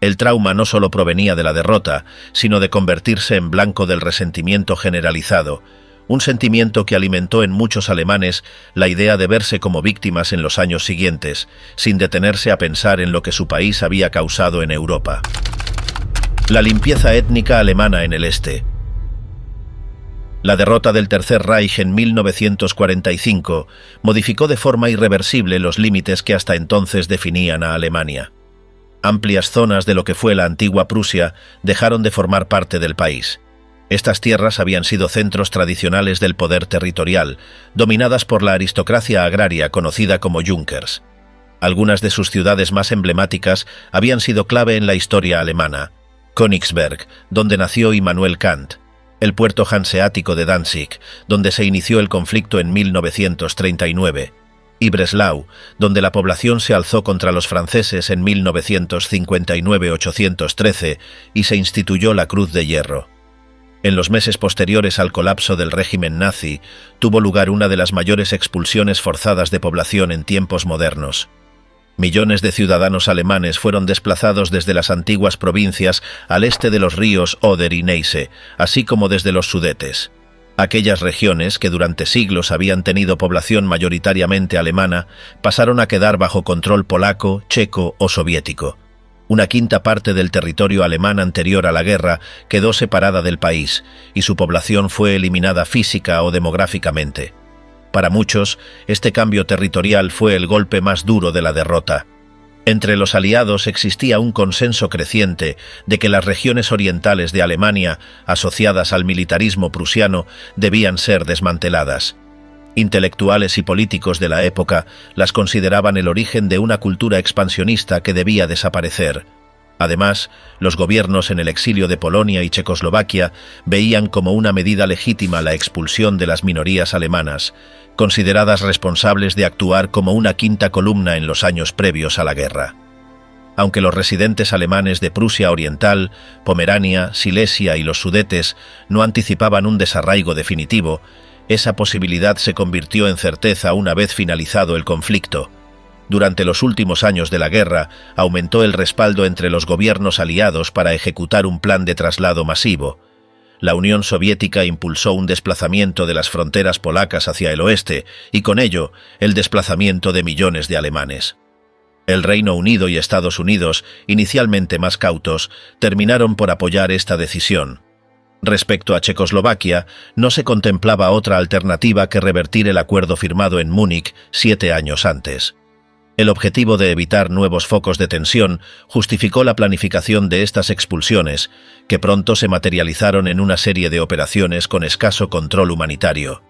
El trauma no solo provenía de la derrota, sino de convertirse en blanco del resentimiento generalizado, un sentimiento que alimentó en muchos alemanes la idea de verse como víctimas en los años siguientes, sin detenerse a pensar en lo que su país había causado en Europa. La limpieza étnica alemana en el este. La derrota del Tercer Reich en 1945 modificó de forma irreversible los límites que hasta entonces definían a Alemania. Amplias zonas de lo que fue la antigua Prusia dejaron de formar parte del país. Estas tierras habían sido centros tradicionales del poder territorial, dominadas por la aristocracia agraria conocida como Junkers. Algunas de sus ciudades más emblemáticas habían sido clave en la historia alemana: Königsberg, donde nació Immanuel Kant; el puerto hanseático de Danzig, donde se inició el conflicto en 1939; y Breslau, donde la población se alzó contra los franceses en 1959-813 y se instituyó la Cruz de Hierro. En los meses posteriores al colapso del régimen nazi, tuvo lugar una de las mayores expulsiones forzadas de población en tiempos modernos. Millones de ciudadanos alemanes fueron desplazados desde las antiguas provincias al este de los ríos Oder y Neisse, así como desde los Sudetes. Aquellas regiones, que durante siglos habían tenido población mayoritariamente alemana, pasaron a quedar bajo control polaco, checo o soviético. Una quinta parte del territorio alemán anterior a la guerra quedó separada del país, y su población fue eliminada física o demográficamente. Para muchos, este cambio territorial fue el golpe más duro de la derrota. Entre los aliados existía un consenso creciente de que las regiones orientales de Alemania, asociadas al militarismo prusiano, debían ser desmanteladas. Intelectuales y políticos de la época las consideraban el origen de una cultura expansionista que debía desaparecer. Además, los gobiernos en el exilio de Polonia y Checoslovaquia veían como una medida legítima la expulsión de las minorías alemanas, consideradas responsables de actuar como una quinta columna en los años previos a la guerra. Aunque los residentes alemanes de Prusia Oriental, Pomerania, Silesia y los Sudetes no anticipaban un desarraigo definitivo, esa posibilidad se convirtió en certeza una vez finalizado el conflicto. Durante los últimos años de la guerra, aumentó el respaldo entre los gobiernos aliados para ejecutar un plan de traslado masivo. La Unión Soviética impulsó un desplazamiento de las fronteras polacas hacia el oeste y con ello el desplazamiento de millones de alemanes. El Reino Unido y Estados Unidos, inicialmente más cautos, terminaron por apoyar esta decisión. Respecto a Checoslovaquia, no se contemplaba otra alternativa que revertir el acuerdo firmado en Múnich 7 años antes. El objetivo de evitar nuevos focos de tensión justificó la planificación de estas expulsiones, que pronto se materializaron en una serie de operaciones con escaso control humanitario.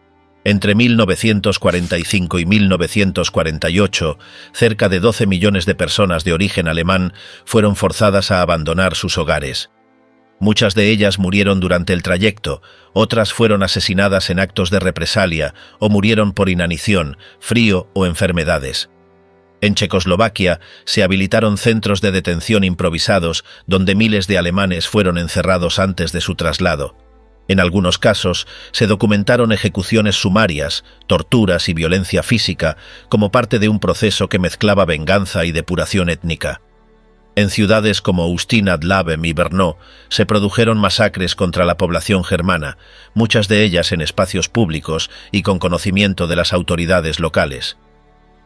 Entre 1945 y 1948, cerca de 12 millones de personas de origen alemán fueron forzadas a abandonar sus hogares. Muchas de ellas murieron durante el trayecto, otras fueron asesinadas en actos de represalia o murieron por inanición, frío o enfermedades. En Checoslovaquia se habilitaron centros de detención improvisados donde miles de alemanes fueron encerrados antes de su traslado. En algunos casos se documentaron ejecuciones sumarias, torturas y violencia física como parte de un proceso que mezclaba venganza y depuración étnica. En ciudades como Ustí nad Labem y Brno se produjeron masacres contra la población germana, muchas de ellas en espacios públicos y con conocimiento de las autoridades locales.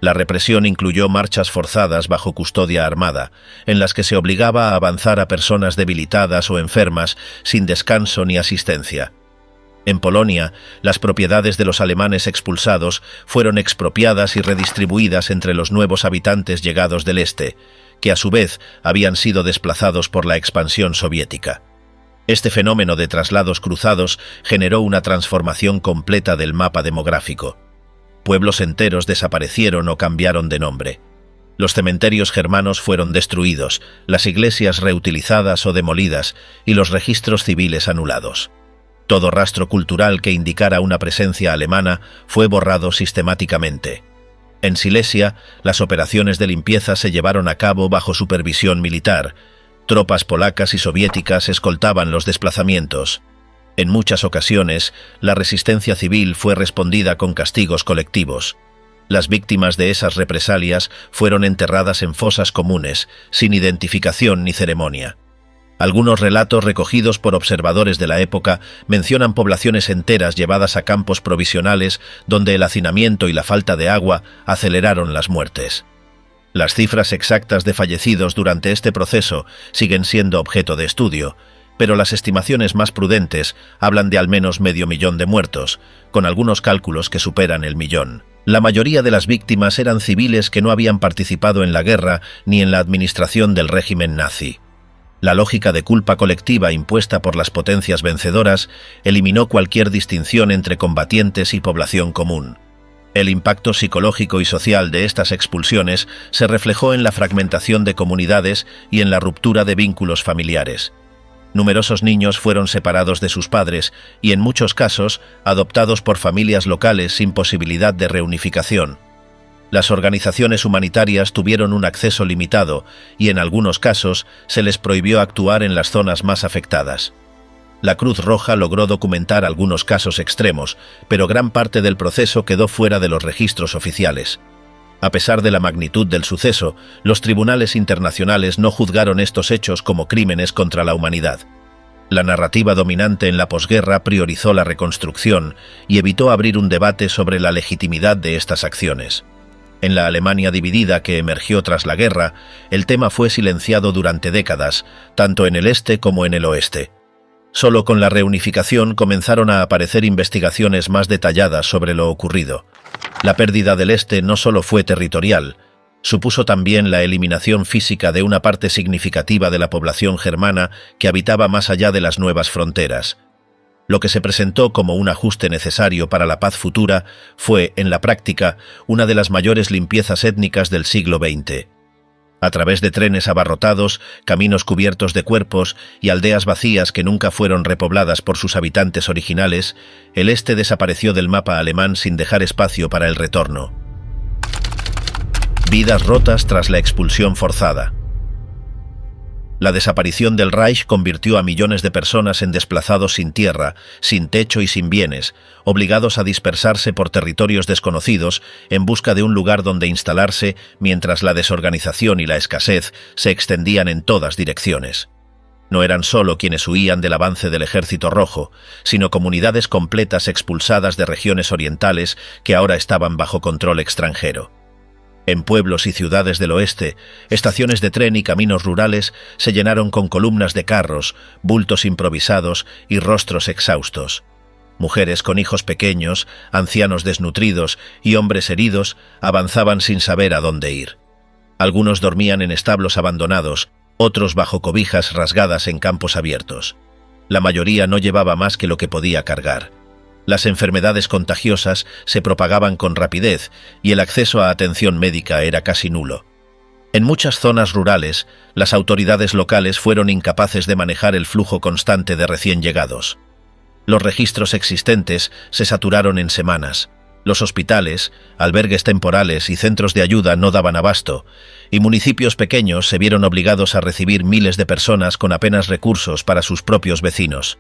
La represión incluyó marchas forzadas bajo custodia armada, en las que se obligaba a avanzar a personas debilitadas o enfermas sin descanso ni asistencia. En Polonia, las propiedades de los alemanes expulsados fueron expropiadas y redistribuidas entre los nuevos habitantes llegados del este, que a su vez habían sido desplazados por la expansión soviética. Este fenómeno de traslados cruzados generó una transformación completa del mapa demográfico. Pueblos enteros desaparecieron o cambiaron de nombre. Los cementerios germanos fueron destruidos, las iglesias reutilizadas o demolidas y los registros civiles anulados. Todo rastro cultural que indicara una presencia alemana fue borrado sistemáticamente. En Silesia, las operaciones de limpieza se llevaron a cabo bajo supervisión militar. Tropas polacas y soviéticas escoltaban los desplazamientos. En muchas ocasiones, la resistencia civil fue respondida con castigos colectivos. Las víctimas de esas represalias fueron enterradas en fosas comunes, sin identificación ni ceremonia. Algunos relatos recogidos por observadores de la época mencionan poblaciones enteras llevadas a campos provisionales donde el hacinamiento y la falta de agua aceleraron las muertes. Las cifras exactas de fallecidos durante este proceso siguen siendo objeto de estudio, pero las estimaciones más prudentes hablan de al menos 500.000 de muertos, con algunos cálculos que superan el 1.000.000. La mayoría de las víctimas eran civiles que no habían participado en la guerra ni en la administración del régimen nazi. La lógica de culpa colectiva impuesta por las potencias vencedoras eliminó cualquier distinción entre combatientes y población común. El impacto psicológico y social de estas expulsiones se reflejó en la fragmentación de comunidades y en la ruptura de vínculos familiares. Numerosos niños fueron separados de sus padres y, en muchos casos, adoptados por familias locales sin posibilidad de reunificación. Las organizaciones humanitarias tuvieron un acceso limitado y, en algunos casos, se les prohibió actuar en las zonas más afectadas. La Cruz Roja logró documentar algunos casos extremos, pero gran parte del proceso quedó fuera de los registros oficiales. A pesar de la magnitud del suceso, los tribunales internacionales no juzgaron estos hechos como crímenes contra la humanidad. La narrativa dominante en la posguerra priorizó la reconstrucción y evitó abrir un debate sobre la legitimidad de estas acciones. En la Alemania dividida que emergió tras la guerra, el tema fue silenciado durante décadas, tanto en el este como en el oeste. Solo con la reunificación comenzaron a aparecer investigaciones más detalladas sobre lo ocurrido. La pérdida del este no solo fue territorial, supuso también la eliminación física de una parte significativa de la población germana que habitaba más allá de las nuevas fronteras. Lo que se presentó como un ajuste necesario para la paz futura fue, en la práctica, una de las mayores limpiezas étnicas del siglo XX. A través de trenes abarrotados, caminos cubiertos de cuerpos y aldeas vacías que nunca fueron repobladas por sus habitantes originales, el este desapareció del mapa alemán sin dejar espacio para el retorno. Vidas rotas tras la expulsión forzada. La desaparición del Reich convirtió a millones de personas en desplazados sin tierra, sin techo y sin bienes, obligados a dispersarse por territorios desconocidos en busca de un lugar donde instalarse mientras la desorganización y la escasez se extendían en todas direcciones. No eran solo quienes huían del avance del Ejército Rojo, sino comunidades completas expulsadas de regiones orientales que ahora estaban bajo control extranjero. En pueblos y ciudades del oeste, estaciones de tren y caminos rurales se llenaron con columnas de carros, bultos improvisados y rostros exhaustos. Mujeres con hijos pequeños, ancianos desnutridos y hombres heridos avanzaban sin saber a dónde ir. Algunos dormían en establos abandonados, otros bajo cobijas rasgadas en campos abiertos. La mayoría no llevaba más que lo que podía cargar. Las enfermedades contagiosas se propagaban con rapidez y el acceso a atención médica era casi nulo. En muchas zonas rurales, las autoridades locales fueron incapaces de manejar el flujo constante de recién llegados. Los registros existentes se saturaron en semanas. Los hospitales, albergues temporales y centros de ayuda no daban abasto, y municipios pequeños se vieron obligados a recibir miles de personas con apenas recursos para sus propios vecinos.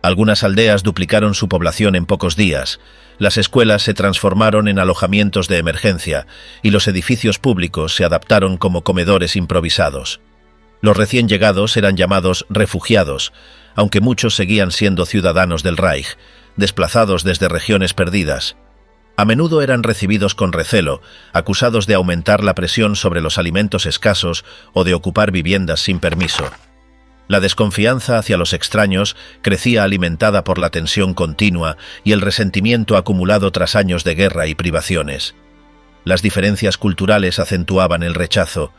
Algunas aldeas duplicaron su población en pocos días, las escuelas se transformaron en alojamientos de emergencia y los edificios públicos se adaptaron como comedores improvisados. Los recién llegados eran llamados refugiados, aunque muchos seguían siendo ciudadanos del Reich, desplazados desde regiones perdidas. A menudo eran recibidos con recelo, acusados de aumentar la presión sobre los alimentos escasos o de ocupar viviendas sin permiso. La desconfianza hacia los extraños crecía alimentada por la tensión continua y el resentimiento acumulado tras años de guerra y privaciones. Las diferencias culturales acentuaban el rechazo.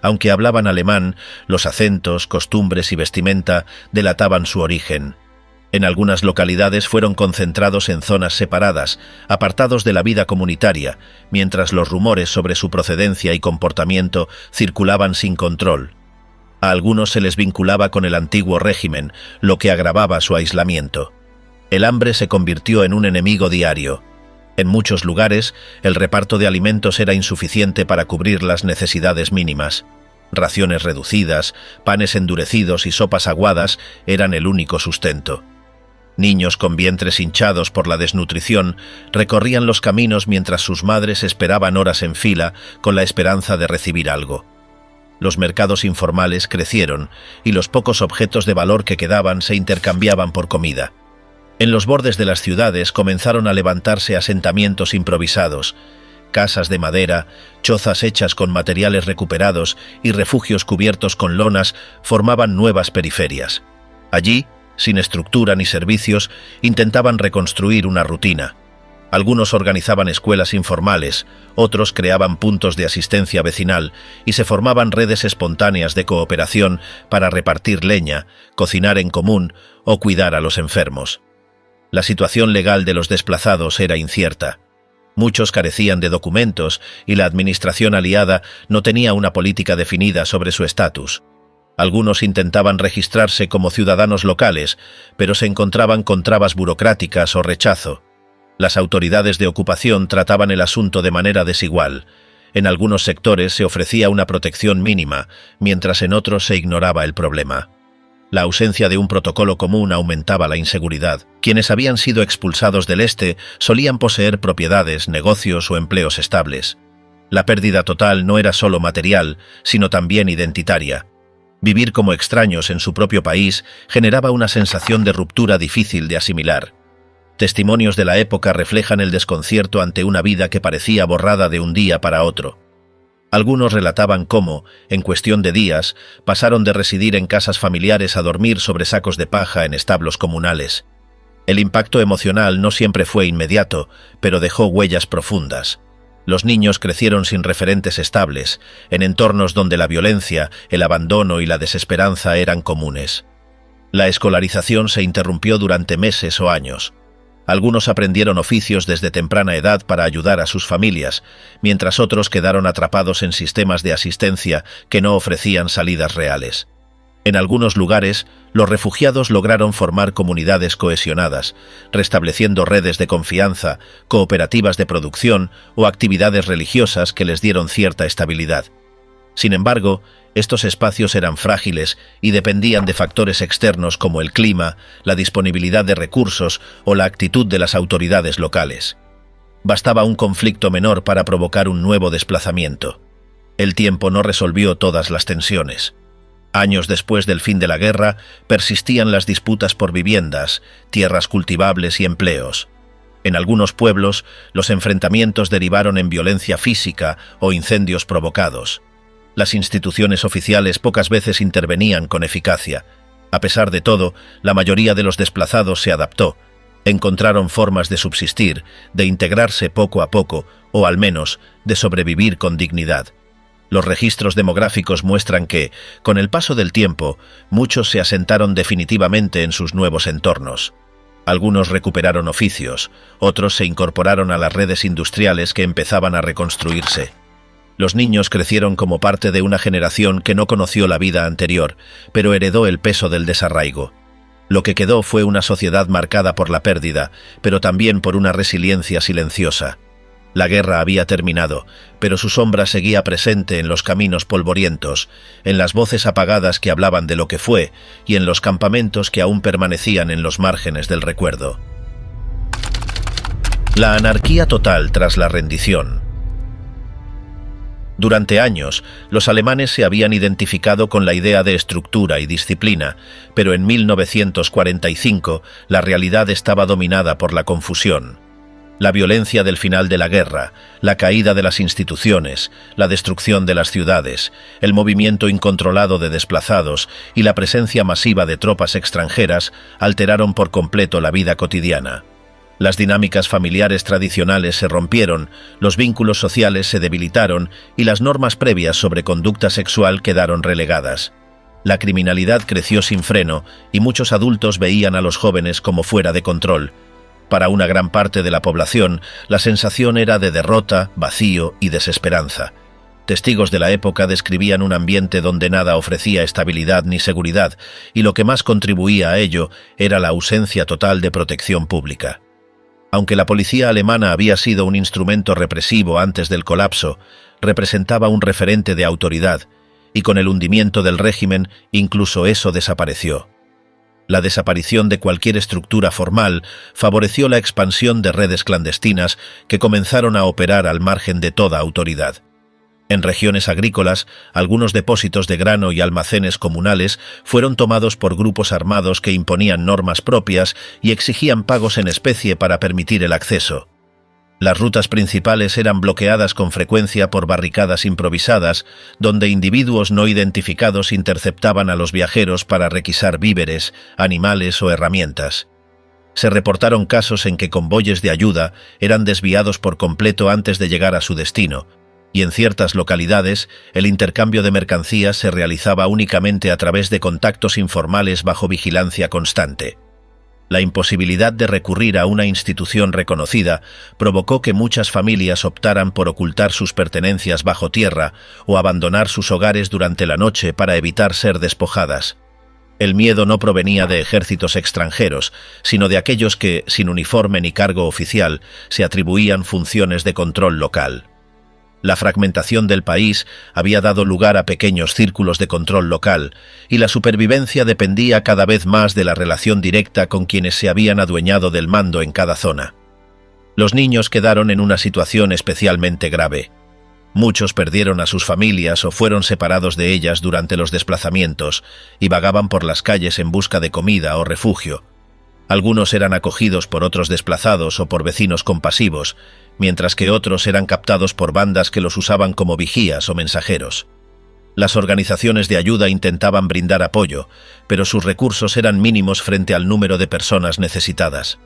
Aunque hablaban alemán, los acentos, costumbres y vestimenta delataban su origen. En algunas localidades fueron concentrados en zonas separadas, apartados de la vida comunitaria, mientras los rumores sobre su procedencia y comportamiento circulaban sin control. A algunos se les vinculaba con el antiguo régimen, lo que agravaba su aislamiento. El hambre se convirtió en un enemigo diario. En muchos lugares, el reparto de alimentos era insuficiente para cubrir las necesidades mínimas. Raciones reducidas, panes endurecidos y sopas aguadas eran el único sustento. Niños con vientres hinchados por la desnutrición recorrían los caminos mientras sus madres esperaban horas en fila con la esperanza de recibir algo. Los mercados informales crecieron y los pocos objetos de valor que quedaban se intercambiaban por comida. En los bordes de las ciudades comenzaron a levantarse asentamientos improvisados, casas de madera, chozas hechas con materiales recuperados y refugios cubiertos con lonas formaban nuevas periferias. Allí, sin estructura ni servicios, intentaban reconstruir una rutina. Algunos organizaban escuelas informales, otros creaban puntos de asistencia vecinal y se formaban redes espontáneas de cooperación para repartir leña, cocinar en común o cuidar a los enfermos. La situación legal de los desplazados era incierta. Muchos carecían de documentos y la administración aliada no tenía una política definida sobre su estatus. Algunos intentaban registrarse como ciudadanos locales, pero se encontraban con trabas burocráticas o rechazo. Las autoridades de ocupación trataban el asunto de manera desigual. En algunos sectores se ofrecía una protección mínima, mientras en otros se ignoraba el problema. La ausencia de un protocolo común aumentaba la inseguridad. Quienes habían sido expulsados del este solían poseer propiedades, negocios o empleos estables. La pérdida total no era solo material, sino también identitaria. Vivir como extraños en su propio país generaba una sensación de ruptura difícil de asimilar. Testimonios de la época reflejan el desconcierto ante una vida que parecía borrada de un día para otro. Algunos relataban cómo, en cuestión de días, pasaron de residir en casas familiares a dormir sobre sacos de paja en establos comunales. El impacto emocional no siempre fue inmediato, pero dejó huellas profundas. Los niños crecieron sin referentes estables, en entornos donde la violencia, el abandono y la desesperanza eran comunes. La escolarización se interrumpió durante meses o años. Algunos aprendieron oficios desde temprana edad para ayudar a sus familias, mientras otros quedaron atrapados en sistemas de asistencia que no ofrecían salidas reales. En algunos lugares, los refugiados lograron formar comunidades cohesionadas, restableciendo redes de confianza, cooperativas de producción o actividades religiosas que les dieron cierta estabilidad. Sin embargo, estos espacios eran frágiles y dependían de factores externos como el clima, la disponibilidad de recursos o la actitud de las autoridades locales. Bastaba un conflicto menor para provocar un nuevo desplazamiento. El tiempo no resolvió todas las tensiones. Años después del fin de la guerra, persistían las disputas por viviendas, tierras cultivables y empleos. En algunos pueblos, los enfrentamientos derivaron en violencia física o incendios provocados. Las instituciones oficiales pocas veces intervenían con eficacia. A pesar de todo, la mayoría de los desplazados se adaptó. Encontraron formas de subsistir, de integrarse poco a poco, o al menos, de sobrevivir con dignidad. Los registros demográficos muestran que, con el paso del tiempo, muchos se asentaron definitivamente en sus nuevos entornos. Algunos recuperaron oficios, otros se incorporaron a las redes industriales que empezaban a reconstruirse. Los niños crecieron como parte de una generación que no conoció la vida anterior, pero heredó el peso del desarraigo. Lo que quedó fue una sociedad marcada por la pérdida, pero también por una resiliencia silenciosa. La guerra había terminado, pero su sombra seguía presente en los caminos polvorientos, en las voces apagadas que hablaban de lo que fue y en los campamentos que aún permanecían en los márgenes del recuerdo. La anarquía total tras la rendición. Durante años, los alemanes se habían identificado con la idea de estructura y disciplina, pero en 1945 la realidad estaba dominada por la confusión. La violencia del final de la guerra, la caída de las instituciones, la destrucción de las ciudades, el movimiento incontrolado de desplazados y la presencia masiva de tropas extranjeras alteraron por completo la vida cotidiana. Las dinámicas familiares tradicionales se rompieron, los vínculos sociales se debilitaron y las normas previas sobre conducta sexual quedaron relegadas. La criminalidad creció sin freno y muchos adultos veían a los jóvenes como fuera de control. Para una gran parte de la población, la sensación era de derrota, vacío y desesperanza. Testigos de la época describían un ambiente donde nada ofrecía estabilidad ni seguridad, y lo que más contribuía a ello era la ausencia total de protección pública. Aunque la policía alemana había sido un instrumento represivo antes del colapso, representaba un referente de autoridad, y con el hundimiento del régimen incluso eso desapareció. La desaparición de cualquier estructura formal favoreció la expansión de redes clandestinas que comenzaron a operar al margen de toda autoridad. En regiones agrícolas, algunos depósitos de grano y almacenes comunales fueron tomados por grupos armados que imponían normas propias y exigían pagos en especie para permitir el acceso. Las rutas principales eran bloqueadas con frecuencia por barricadas improvisadas, donde individuos no identificados interceptaban a los viajeros para requisar víveres, animales o herramientas. Se reportaron casos en que convoyes de ayuda eran desviados por completo antes de llegar a su destino, y en ciertas localidades el intercambio de mercancías se realizaba únicamente a través de contactos informales bajo vigilancia constante. La imposibilidad de recurrir a una institución reconocida provocó que muchas familias optaran por ocultar sus pertenencias bajo tierra o abandonar sus hogares durante la noche para evitar ser despojadas. El miedo no provenía de ejércitos extranjeros, sino de aquellos que, sin uniforme ni cargo oficial, se atribuían funciones de control local. La fragmentación del país había dado lugar a pequeños círculos de control local, y la supervivencia dependía cada vez más de la relación directa con quienes se habían adueñado del mando en cada zona. Los niños quedaron en una situación especialmente grave. Muchos perdieron a sus familias o fueron separados de ellas durante los desplazamientos y vagaban por las calles en busca de comida o refugio. Algunos eran acogidos por otros desplazados o por vecinos compasivos, mientras que otros eran captados por bandas que los usaban como vigías o mensajeros. Las organizaciones de ayuda intentaban brindar apoyo, pero sus recursos eran mínimos frente al número de personas necesitadas.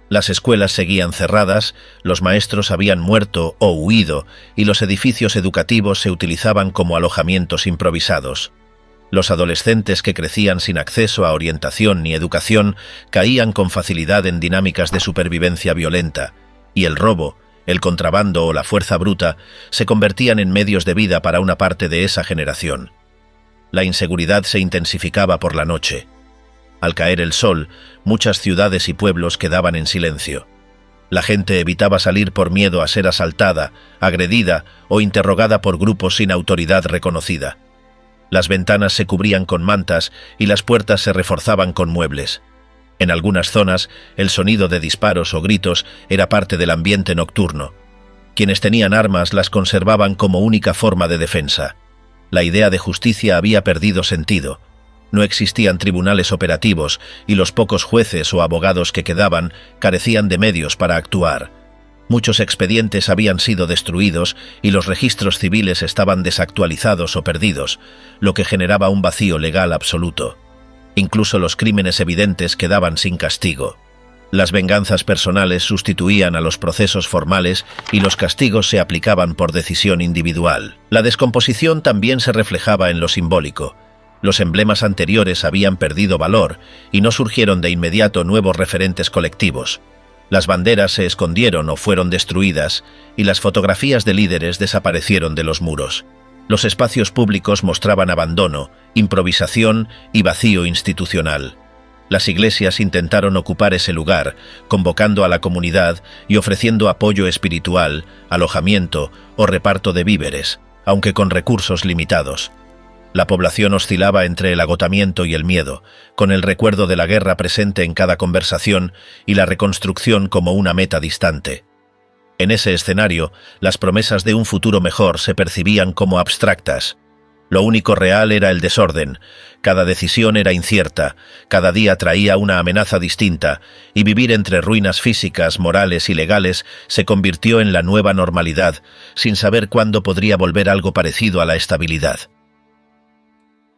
Las escuelas seguían cerradas, los maestros habían muerto o huido, y los edificios educativos se utilizaban como alojamientos improvisados. Los adolescentes que crecían sin acceso a orientación ni educación caían con facilidad en dinámicas de supervivencia violenta, y el robo, el contrabando o la fuerza bruta se convertían en medios de vida para una parte de esa generación. La inseguridad se intensificaba por la noche. Al caer el sol, muchas ciudades y pueblos quedaban en silencio. La gente evitaba salir por miedo a ser asaltada, agredida o interrogada por grupos sin autoridad reconocida. Las ventanas se cubrían con mantas y las puertas se reforzaban con muebles. En algunas zonas, el sonido de disparos o gritos era parte del ambiente nocturno. Quienes tenían armas las conservaban como única forma de defensa. La idea de justicia había perdido sentido. No existían tribunales operativos y los pocos jueces o abogados que quedaban carecían de medios para actuar. Muchos expedientes habían sido destruidos y los registros civiles estaban desactualizados o perdidos, lo que generaba un vacío legal absoluto. Incluso los crímenes evidentes quedaban sin castigo. Las venganzas personales sustituían a los procesos formales y los castigos se aplicaban por decisión individual. La descomposición también se reflejaba en lo simbólico. Los emblemas anteriores habían perdido valor y no surgieron de inmediato nuevos referentes colectivos. Las banderas se escondieron o fueron destruidas y las fotografías de líderes desaparecieron de los muros. Los espacios públicos mostraban abandono, improvisación y vacío institucional. Las iglesias intentaron ocupar ese lugar, convocando a la comunidad y ofreciendo apoyo espiritual, alojamiento o reparto de víveres, aunque con recursos limitados. La población oscilaba entre el agotamiento y el miedo, con el recuerdo de la guerra presente en cada conversación y la reconstrucción como una meta distante. En ese escenario, las promesas de un futuro mejor se percibían como abstractas. Lo único real era el desorden, cada decisión era incierta, cada día traía una amenaza distinta, y vivir entre ruinas físicas, morales y legales se convirtió en la nueva normalidad, sin saber cuándo podría volver algo parecido a la estabilidad.